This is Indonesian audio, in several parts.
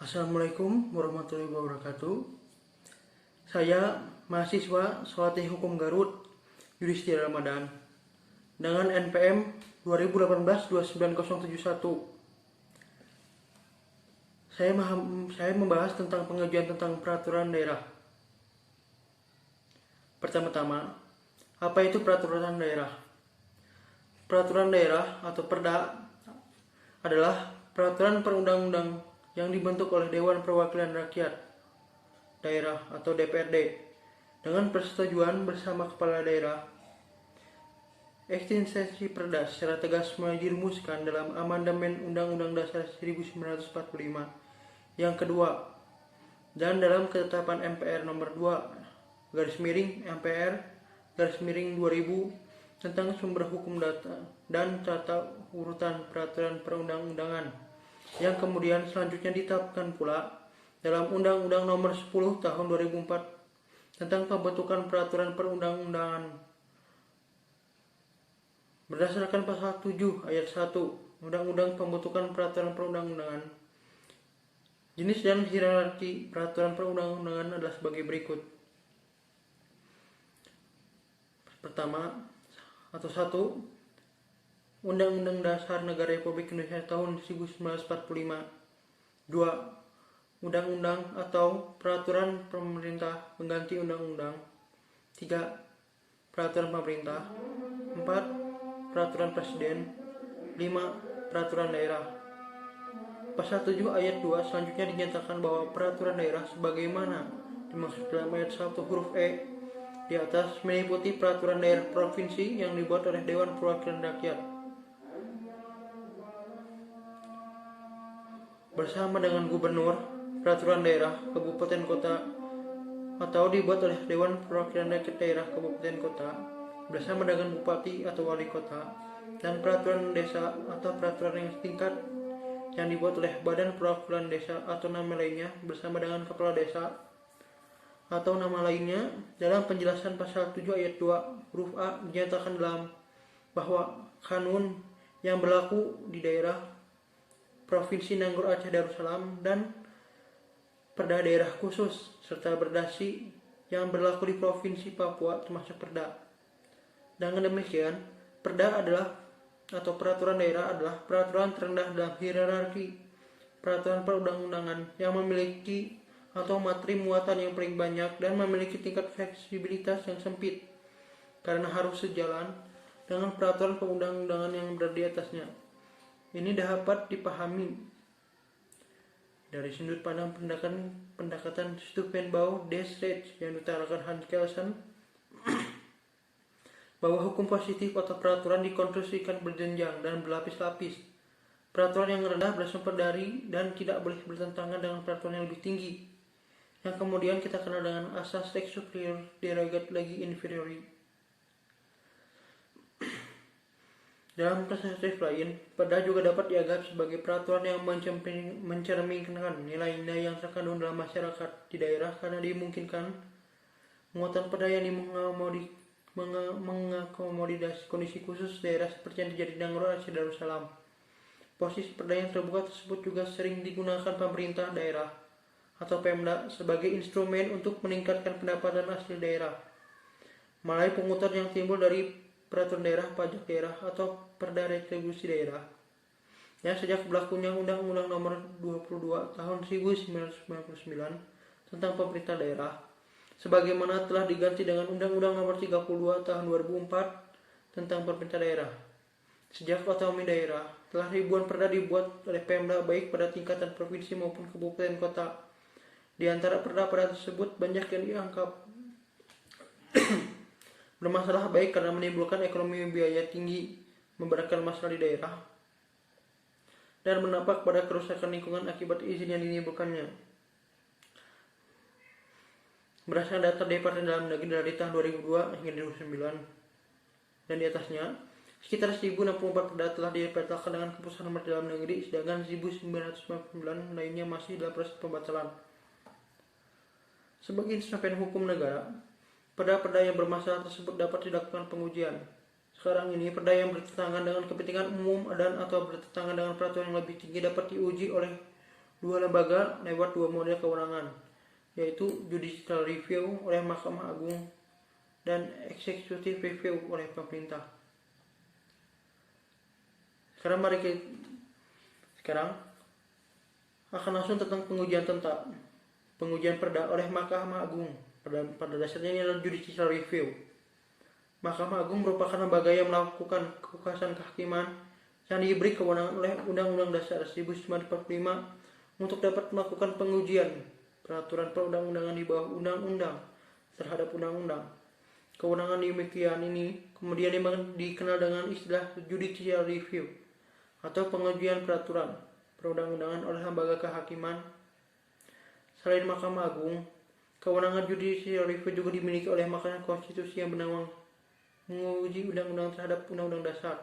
Assalamualaikum warahmatullahi wabarakatuh. Saya mahasiswa Salati Hukum Garut, Yudhistira Ramadan, dengan NPM 2018-29071. Saya membahas tentang pengajuan tentang peraturan daerah. Pertama-tama, apa itu peraturan daerah? Peraturan daerah atau Perda adalah peraturan perundang-undang yang dibentuk oleh Dewan Perwakilan Rakyat Daerah atau DPRD dengan persetujuan bersama kepala daerah. Eksistensi Perda secara tegas dirumuskan dalam Amandemen Undang-Undang Dasar 1945 yang kedua dan dalam Ketetapan MPR nomor 2/MPR/2000 tentang sumber hukum data dan tata urutan peraturan perundang-undangan yang kemudian selanjutnya ditetapkan pula dalam Undang-Undang nomor 10 tahun 2004 tentang pembentukan peraturan perundang-undangan. Berdasarkan pasal 7 ayat 1 Undang-Undang Pembentukan Peraturan Perundang-undangan, jenis dan hierarki peraturan perundang-undangan adalah sebagai berikut. Pertama, atau 1. Undang-Undang Dasar Negara Republik Indonesia tahun 1945. 2. Undang-undang atau peraturan pemerintah pengganti undang-undang. 3. Peraturan pemerintah. 4. Peraturan presiden. 5. Peraturan daerah. Pasal 7 ayat 2 selanjutnya dinyatakan bahwa peraturan daerah sebagaimana dimaksud dalam ayat 1 huruf E di atas meliputi peraturan daerah provinsi yang dibuat oleh Dewan Perwakilan Rakyat bersama dengan gubernur, peraturan daerah, kabupaten kota, atau dibuat oleh Dewan Perwakilan Rakyat Daerah Kabupaten Kota bersama dengan bupati atau wali kota, dan peraturan desa atau peraturan yang setingkat yang dibuat oleh Badan Perwakilan Desa atau nama lainnya bersama dengan kepala desa atau nama lainnya. Dalam penjelasan pasal 7 ayat 2 huruf A dinyatakan dalam bahwa kanun yang berlaku di daerah Provinsi Nanggur Aceh Darussalam dan Perda daerah khusus serta berdasi yang berlaku di Provinsi Papua termasuk Perda. Dengan demikian, Perda adalah atau peraturan daerah adalah peraturan terendah dalam hierarki peraturan perundang-undangan yang memiliki atau materi muatan yang paling banyak dan memiliki tingkat fleksibilitas yang sempit karena harus sejalan dengan peraturan perundang-undangan yang berada di atasnya. Ini dapat dipahami dari sudut pandang pendekatan Stupenbau des Rechts yang diutarakan Hans Kelsen bahwa hukum positif atau peraturan dikonstruksikan berjenjang dan berlapis-lapis. Peraturan yang rendah bersumber dari dan tidak boleh bertentangan dengan peraturan yang lebih tinggi, yang kemudian kita kenal dengan asas lex superior derogat legi inferiori. Dalam perspektif lain, Perda juga dapat dianggap sebagai peraturan yang mencerminkan nilai-nilai yang terkandung dalam masyarakat di daerah karena dimungkinkan muatan Perda yang mengakomodasi kondisi khusus daerah seperti yang terjadi di Nanggur Aceh Darussalam. Posisi Perda yang terbuka tersebut juga sering digunakan pemerintah daerah atau Pemda sebagai instrumen untuk meningkatkan pendapatan asli daerah melalui pungutan yang timbul dari peraturan daerah, pajak daerah, atau Perda retribusi daerah. Ya, sejak berlakunya Undang-Undang nomor 22 tahun 1999 tentang pemerintah daerah, sebagaimana telah diganti dengan Undang-Undang nomor 32 tahun 2004 tentang pemerintah daerah. Sejak otonomi daerah, telah ribuan Perda dibuat oleh Pemda baik pada tingkatan provinsi maupun kabupaten kota. Di antara Perda-Perda tersebut banyak yang dianggap bermasalah baik karena menimbulkan ekonomi biaya tinggi, memberatkan masalah di daerah, dan berdampak pada kerusakan lingkungan akibat izin yang ditimbulkannya. Berdasarkan data Departemen Dalam Negeri dari tahun 2002 hingga 2009 dan di atasnya, sekitar 1064 Perda telah dibatalkan dengan keputusan Menteri Dalam Negeri, sedangkan 1999 lainnya masih dalam proses pembatalan. Sebagai instrumen hukum negara, Perda-perda yang bermasalah tersebut dapat dilakukan pengujian. Sekarang ini, perda yang bertentangan dengan kepentingan umum dan atau bertentangan dengan peraturan yang lebih tinggi dapat diuji oleh dua lembaga lewat dua model kewenangan, yaitu judicial review oleh Mahkamah Agung dan executive review oleh pemerintah. Sekarang akan langsung tentang pengujian perda oleh Mahkamah Agung. Pada dasarnya ini adalah judicial review. Mahkamah Agung merupakan lembaga yang melakukan kekuasaan kehakiman yang diberi kewenangan oleh Undang-Undang Dasar 1945 untuk dapat melakukan pengujian peraturan perundang-undangan di bawah undang-undang terhadap undang-undang. Kewenangan demikian ini kemudian dikenal dengan istilah judicial review atau pengujian peraturan perundang-undangan oleh lembaga kehakiman. Selain Mahkamah Agung, kewenangan judicial review juga dimiliki oleh Mahkamah Konstitusi yang berwenang menguji undang-undang terhadap undang-undang dasar.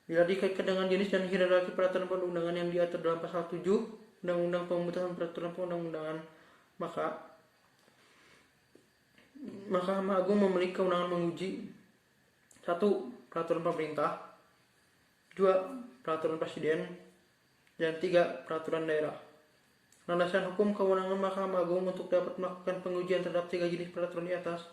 Bila dikaitkan dengan jenis dan hierarki peraturan perundang-undangan yang diatur dalam pasal 7 Undang-Undang Pembentukan Peraturan Perundang-undangan, maka Mahkamah Agung memiliki kewenangan menguji 1. Peraturan pemerintah, 2. Peraturan presiden, dan 3. Peraturan daerah. Landasan hukum kewenangan Mahkamah Agung untuk dapat melakukan pengujian terhadap 3 jenis peraturan di atas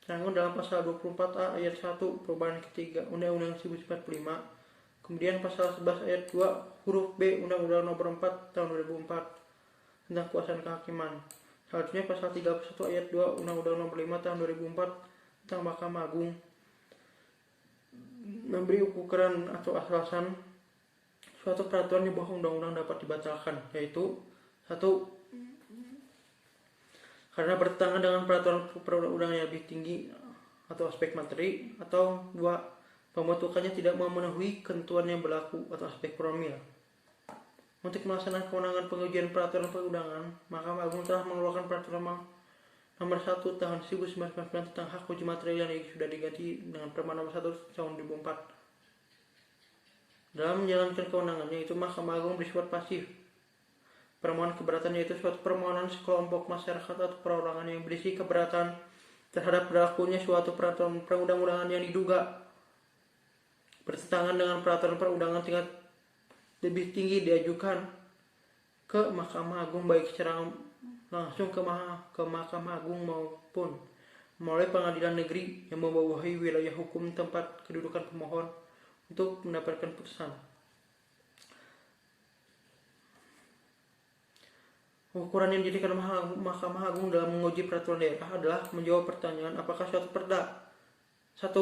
terangkum dalam pasal 24A ayat 1 perubahan ketiga Undang-Undang 1945, kemudian pasal 11 ayat 2 huruf B Undang-Undang Nomor 4 Tahun 2004 tentang kekuasaan kehakiman. Selanjutnya pasal 31 ayat 2 Undang-Undang Nomor 5 Tahun 2004 tentang Mahkamah Agung memberi ukuran atau alasan suatu peraturan di bawah undang-undang dapat dibatalkan, yaitu 1. Karena bertentangan dengan peraturan perundang-undangan yang lebih tinggi atau aspek materi, atau 2. Pembentukannya tidak memenuhi ketentuan yang berlaku atau aspek formil. Untuk melaksanakan kewenangan pengujian peraturan perundangan, Mahkamah Agung telah mengeluarkan peraturan Nomor 1 Tahun 1999 tentang hak uji materi yang sudah diganti dengan Perma Nomor 1 Tahun 2004. Dalam menjalankan kewenangannya itu, Mahkamah Agung bersifat pasif. Permohonan keberatan yaitu suatu permohonan sekelompok masyarakat atau perorangan yang berisi keberatan terhadap berlakunya suatu peraturan perundang-undangan yang diduga bertentangan dengan peraturan perundangan tingkat lebih tinggi diajukan ke Mahkamah Agung baik secara langsung ke Mahkamah Agung maupun melalui pengadilan negeri yang membawahi wilayah hukum tempat kedudukan pemohon untuk mendapatkan putusan. Ukuran yang dijadikan Mahkamah Agung dalam menguji peraturan daerah adalah menjawab pertanyaan apakah suatu perda 1.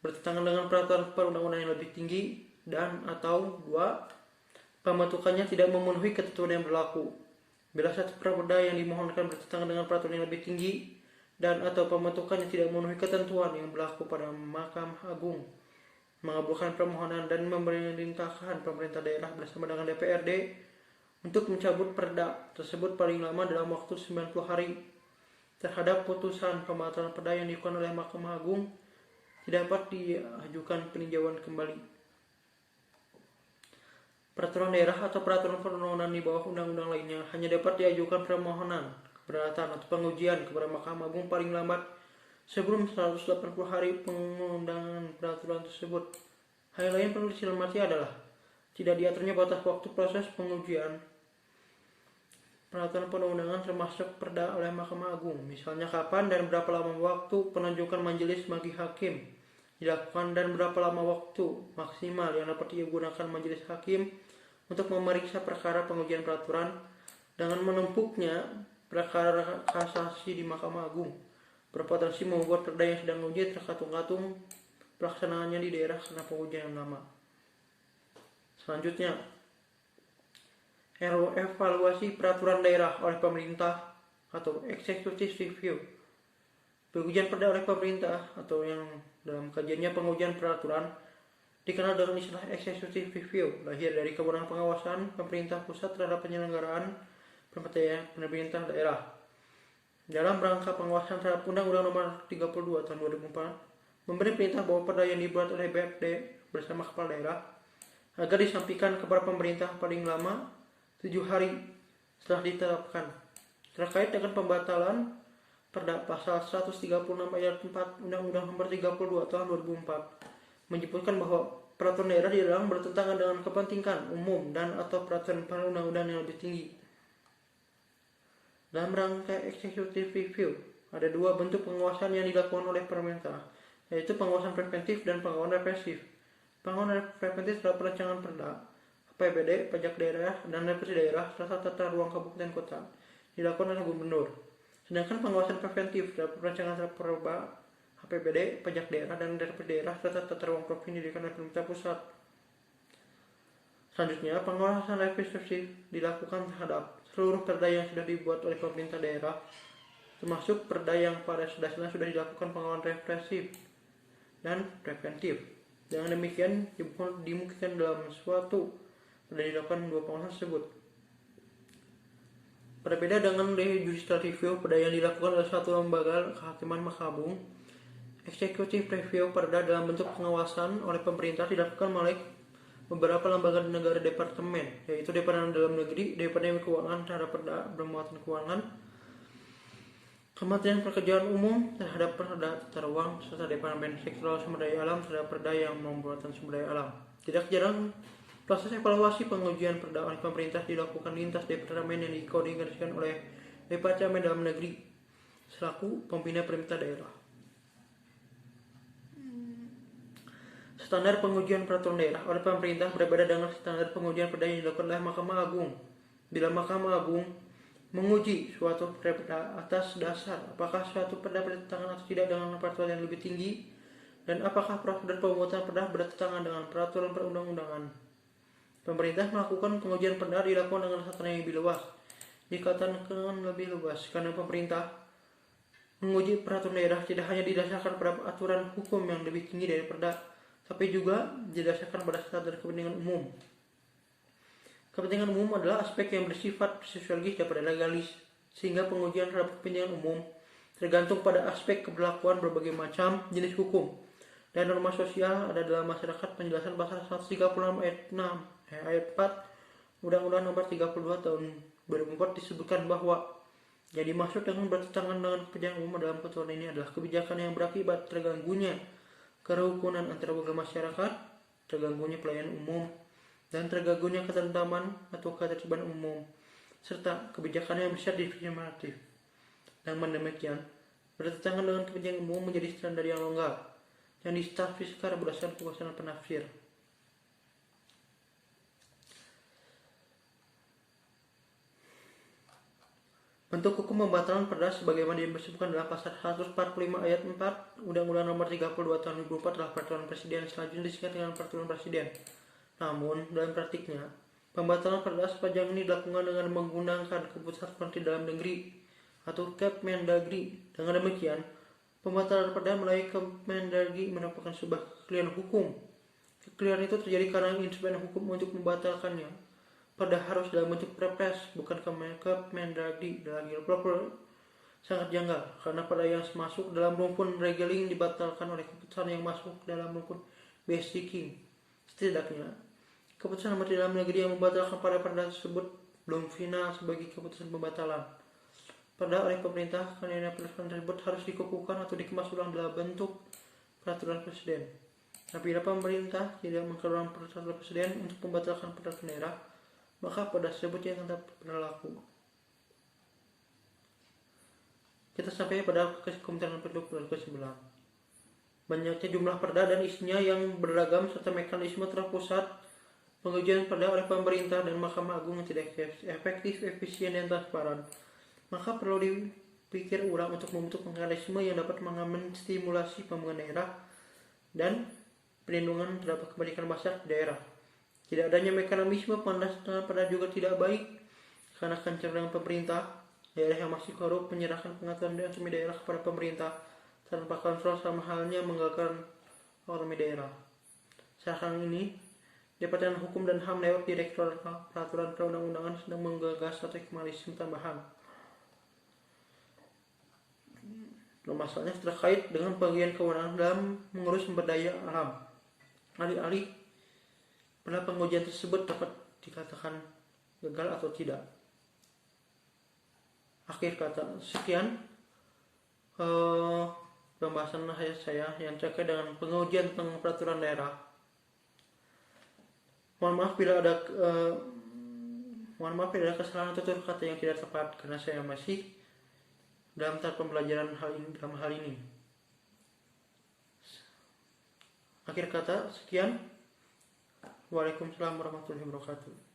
bertentangan dengan peraturan perundang-undangan yang lebih tinggi dan atau 2. pembentukannya tidak memenuhi ketentuan yang berlaku. Bila satu perda yang dimohonkan bertentangan dengan peraturan yang lebih tinggi dan atau pembentukannya tidak memenuhi ketentuan yang berlaku pada Mahkamah Agung mengabulkan permohonan dan memerintahkan pemerintah daerah bersama dengan DPRD untuk mencabut perda tersebut paling lama dalam waktu 90 hari. Terhadap putusan pembatalan perda yang dilakukan oleh Mahkamah Agung tidak dapat diajukan peninjauan kembali. Peraturan daerah atau peraturan perundang-undangan di bawah undang-undang lainnya hanya dapat diajukan permohonan keberatan atau pengujian kepada Mahkamah Agung paling lambat sebelum 180 hari pengundangan peraturan tersebut. Hal lain perlu dicermati adalah tidak diaturnya batas waktu proses pengujian peraturan perundang-undangan termasuk perda oleh Mahkamah Agung. Misalnya kapan dan berapa lama waktu penunjukan majelis bagi hakim dilakukan dan berapa lama waktu maksimal yang dapat digunakan majelis hakim untuk memeriksa perkara pengujian peraturan dengan menumpuknya perkara kasasi di Mahkamah Agung berpotensi membuat perda yang sedang diuji terkatung-katung pelaksanaannya di daerah karena pengujian yang lama. Selanjutnya, evaluasi peraturan daerah oleh pemerintah atau executive review. Pengujian perda oleh pemerintah atau yang dalam kajiannya pengujian peraturan dikenal dengan istilah executive review, lahir dari kewenangan pengawasan pemerintah pusat terhadap penyelenggaraan pemerintah daerah. Dalam rangka pengawasan terhadap Undang-Undang Nomor 32 Tahun 2004 memberi perintah bahwa perda yang dibuat oleh BPD bersama kepala daerah agar disampaikan kepada pemerintah paling lama 7 hari setelah ditetapkan. Terkait dengan pembatalan perda, pasal 136 ayat 4 Undang-Undang Nomor 32 Tahun 2004 menyebutkan bahwa peraturan daerah dilarang bertentangan dengan kepentingan umum dan atau peraturan perundang-undangan yang lebih tinggi. Dalam rangka executive review, ada dua bentuk pengawasan yang dilakukan oleh pemerintah, yaitu pengawasan preventif dan pengawasan represif. Pengawasan preventif adalah perancangan perda, APBD, pajak daerah, dan represi daerah serta tata ruang kabupaten kota dilakukan oleh gubernur. Sedangkan pengawasan preventif adalah perancangan perda, APBD, pajak daerah, dan represi daerah serta tata ruang provinsi dilakukan oleh pemerintah pusat. Selanjutnya, pengawasan represif dilakukan terhadap seluruh perda yang sudah dibuat oleh pemerintah daerah, termasuk perda yang pada dasarnya sudah dilakukan pengawasan represif dan preventif. Dengan demikian, dimungkinkan dalam suatu perda dilakukan dua pengawasan tersebut. Berbeda dengan judicial review, perda yang dilakukan oleh suatu lembaga kehakiman Mahkamah Agung, executive review perda dalam bentuk pengawasan oleh pemerintah dilakukan oleh beberapa lembaga negara departemen, yaitu Departemen Dalam Negeri, Departemen Keuangan terhadap perda bermuatan keuangan, Kementerian Pekerjaan Umum terhadap perda tata ruang, serta Departemen Sektoral Sumber Daya Alam terhadap perda yang membuatan sumber daya alam. Tidak jarang proses evaluasi pengujian perda oleh pemerintah dilakukan lintas departemen yang dikoordinasikan oleh Departemen Dalam Negeri selaku pembina pemerintah daerah. Standar pengujian peraturan daerah oleh pemerintah berbeda dengan standar pengujian perda yang dilakukan oleh Mahkamah Agung. Bila Mahkamah Agung menguji suatu perda atas dasar apakah suatu perda bertentangan atau tidak dengan peraturan yang lebih tinggi dan apakah prosedur pembuatan perda bertentangan dengan peraturan perundang-undangan. Pemerintah melakukan pengujian perda dilakukan dengan tatanan yang lebih luas. Dikatakan lebih luas karena pemerintah menguji peraturan daerah tidak hanya didasarkan pada aturan hukum yang lebih tinggi dari perda, tapi juga didasarkan pada standar kepentingan umum. Kepentingan umum adalah aspek yang bersifat sosiologis daripada legalis, sehingga pengujian terhadap kepentingan umum tergantung pada aspek keberlakuan berbagai macam jenis hukum dan norma sosial ada dalam masyarakat. Penjelasan pasal 136 ayat 4 Undang-Undang Nomor 32 Tahun 2004 disebutkan bahwa yang dimaksud dengan bertentangan dengan kepentingan umum dalam ketentuan ini adalah kebijakan yang berakibat terganggunya kerukunan antar warga masyarakat, terganggunya pelayanan umum, dan terganggunya ketentraman atau ketertiban umum, serta kebijakan yang bersifat diskriminatif. Dengan demikian, bertentangan dengan kepentingan umum menjadi standar yang longgar, yang ditafsirkan berdasarkan kekuasaan penafsir. Bentuk hukum pembatalan perda sebagaimana disebutkan dalam pasal 145 ayat 4 Undang-Undang Nomor 32 Tahun 2004 adalah peraturan presiden, selanjutnya disingkat dengan peraturan presiden. Namun, dalam praktiknya, pembatalan perda sepanjang ini dilakukan dengan menggunakan keputusan Menteri Dalam Negeri atau Kepmendagri. Dengan demikian, pembatalan perda melalui Kepmendagri merupakan sebuah kekeliruan hukum. Kekeliruan itu terjadi karena instrumen hukum untuk membatalkannya perda harus dalam bentuk perpres, bukan Kepmendagri. Lagi proper sangat janggal karena perda yang masuk dalam rumpun regeling dibatalkan oleh keputusan yang masuk dalam rumpun basiking. Setidaknya, keputusan Menteri Dalam Negeri yang membatalkan perda tersebut belum final sebagai keputusan pembatalan perda oleh pemerintah, karena peraturan tersebut harus dikukuhkan atau dikemas ulang dalam bentuk peraturan presiden. Apabila pemerintah tidak mengeluarkan peraturan presiden untuk membatalkan peraturan daerah, maka perda tersebut yang tetap berlaku. Kita sampai pada Kementerian Perhubungan ke-9. Banyaknya jumlah perda dan isinya yang beragam serta mekanisme terpusat pengujian perda oleh pemerintah dan Mahkamah Agung yang tidak efektif, efisien, dan transparan. Maka perlu dipikir ulang untuk membentuk mekanisme yang dapat menstimulasi pembangunan daerah dan perlindungan terhadap kebanyakan masyarakat daerah. Tidak adanya mekanisme pendataan perda juga tidak baik karena kecenderungan pemerintah daerah yang masih korup menyerahkan pengaturan dan otonomi daerah kepada pemerintah tanpa kontrol, sama halnya menggagalkan otonomi daerah. Sekarang ini, Departemen Hukum dan HAM lewat Direktorat Peraturan Perundang-undangan sedang menggagas satu mekanisme tambahan. Masalahnya terkait dengan bagian kewenangan dalam mengurus sumber daya alam. Alih-alih pada pengujian tersebut dapat dikatakan gagal atau tidak. Akhir kata, sekian pembahasan saya yang terkait dengan pengujian tentang peraturan daerah. Mohon maaf bila ada kesalahan tutur kata yang tidak tepat karena saya masih dalam tahap pembelajaran dalam hal ini. Akhir kata, sekian. Waalaikumsalam warahmatullahi wabarakatuh.